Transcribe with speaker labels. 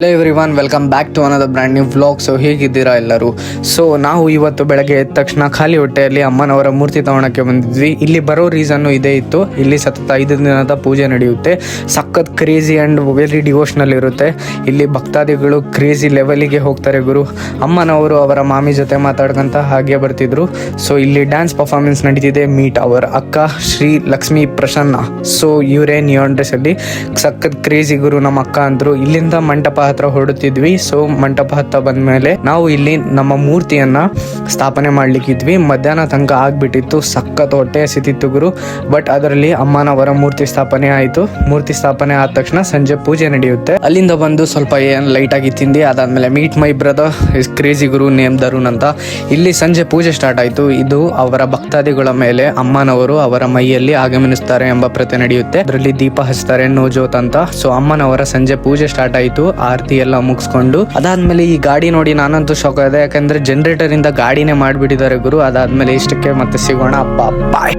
Speaker 1: Hello everyone, welcome back to another brand new vlog. So ಹೇಗಿದ್ದೀರಾ ಎಲ್ಲರೂ? So ನಾವು ಇವತ್ತು ಬೆಳಗ್ಗೆ ಎದ್ದ ತಕ್ಷಣ ಖಾಲಿ ಹೊಟ್ಟೆಯಲ್ಲಿ ಅಮ್ಮನವರ ಮೂರ್ತಿ ತಗೊಳಕ್ಕೆ ಬಂದಿದ್ವಿ. ಇಲ್ಲಿ ಬರೋ ರೀಸನ್ನು ಇದೇ ಇತ್ತು. ಇಲ್ಲಿ ಸತತ 5 ದಿನದ ಪೂಜೆ ನಡೆಯುತ್ತೆ. ಸಖತ್ ಕ್ರೇಜಿ ಆ್ಯಂಡ್ ವೆರಿ ಡಿವೋಷನಲ್ ಇರುತ್ತೆ. ಇಲ್ಲಿ ಭಕ್ತಾದಿಗಳು ಕ್ರೇಜಿ ಲೆವೆಲಿಗೆ ಹೋಗ್ತಾರೆ ಗುರು. ಅಮ್ಮನವರು ಅವರ ಮಾಮಿ ಜೊತೆ ಮಾತಾಡ್ಕೊಂತ ಹಾಗೆ ಬರ್ತಿದ್ರು. ಸೊ ಇಲ್ಲಿ ಡ್ಯಾನ್ಸ್ ಪರ್ಫಾರ್ಮೆನ್ಸ್ ನಡೀತಿದೆ. ಮೀಟ್ ಅವರ ಅಕ್ಕ ಶ್ರೀ ಲಕ್ಷ್ಮೀ ಪ್ರಸನ್ನ. ಸೊ ಇವರೇ ನಿಯಾನ್ ಡ್ರೆಸ್ ಅಲ್ಲಿ ಸಖತ್ ಕ್ರೇಜಿ ಗುರು ನಮ್ಮ ಅಕ್ಕ ಅಂದ್ರು. ಇಲ್ಲಿಂದ ಮಂಟಪ ಹತ್ರ ಹೊರಡುತ್ತಿದ್ವಿ. ಸೊ ಮಂಟಪ ಹತ್ತ ಬಂದ್ಮೇಲೆ ನಾವು ಇಲ್ಲಿ ನಮ್ಮ ಮೂರ್ತಿಯನ್ನ ಸ್ಥಾಪನೆ ಮಾಡ್ಲಿಕ್ಕಿದ್ವಿ. ಮಧ್ಯಾಹ್ನ ತನಕ ಆಗ್ಬಿಟ್ಟಿತ್ತು. ಸಖತ್ ಹೊಟ್ಟೆ ಹಸಿತಿತ್ತು ಗುರು. ಬಟ್ ಅದರಲ್ಲಿ ಅಮ್ಮನವರ ಮೂರ್ತಿ ಸ್ಥಾಪನೆ ಆಯ್ತು. ಮೂರ್ತಿ ಸ್ಥಾಪನೆ ಆದ ತಕ್ಷಣ ಸಂಜೆ ಪೂಜೆ ನಡೆಯುತ್ತೆ. ಅಲ್ಲಿಂದ ಬಂದು ಸ್ವಲ್ಪ ಲೈಟ್ ಆಗಿ ತಿಂದಿ. ಅದಾದ್ಮೇಲೆ meet my brother is crazy ಗುರು ನೇಮ್ ದರುಣ್ ಅಂತ. ಇಲ್ಲಿ ಸಂಜೆ ಪೂಜೆ ಸ್ಟಾರ್ಟ್ ಆಯ್ತು. ಇದು ಅವರ ಭಕ್ತಾದಿಗಳ ಮೇಲೆ ಅಮ್ಮನವರು ಅವರ ಮೈಯಲ್ಲಿ ಆಗಮನಿಸ್ತಾರೆ ಎಂಬ ಪ್ರತೆ ನಡೆಯುತ್ತೆ. ಅದರಲ್ಲಿ ದೀಪ ಹಚ್ತಾರೆ, ನೋಜೋತ್ ಅಂತ. ಸೊ ಅಮ್ಮನವರ ಸಂಜೆ ಪೂಜೆ ಸ್ಟಾರ್ಟ್ ಆಯ್ತು. ಆರತಿ ಎಲ್ಲ ಮುಗಿಸ್ಕೊಂಡು ಅದಾದ್ಮೇಲೆ ಈ ಗಾಡಿ ನೋಡಿ ನಾನಂತೂ ಶಾಕ್ ಆದೆ. ಯಾಕಂದ್ರೆ ಜನರೇಟರ್ ಇಂದ ಗಾಡಿನೇ ಮಾಡ್ಬಿಟ್ಟಿದ್ದಾರೆ ಗುರು. ಅದಾದ್ಮೇಲೆ ಇಷ್ಟಕ್ಕೆ ಮತ್ತೆ ಸಿಗೋಣ. ಬಾಯ್.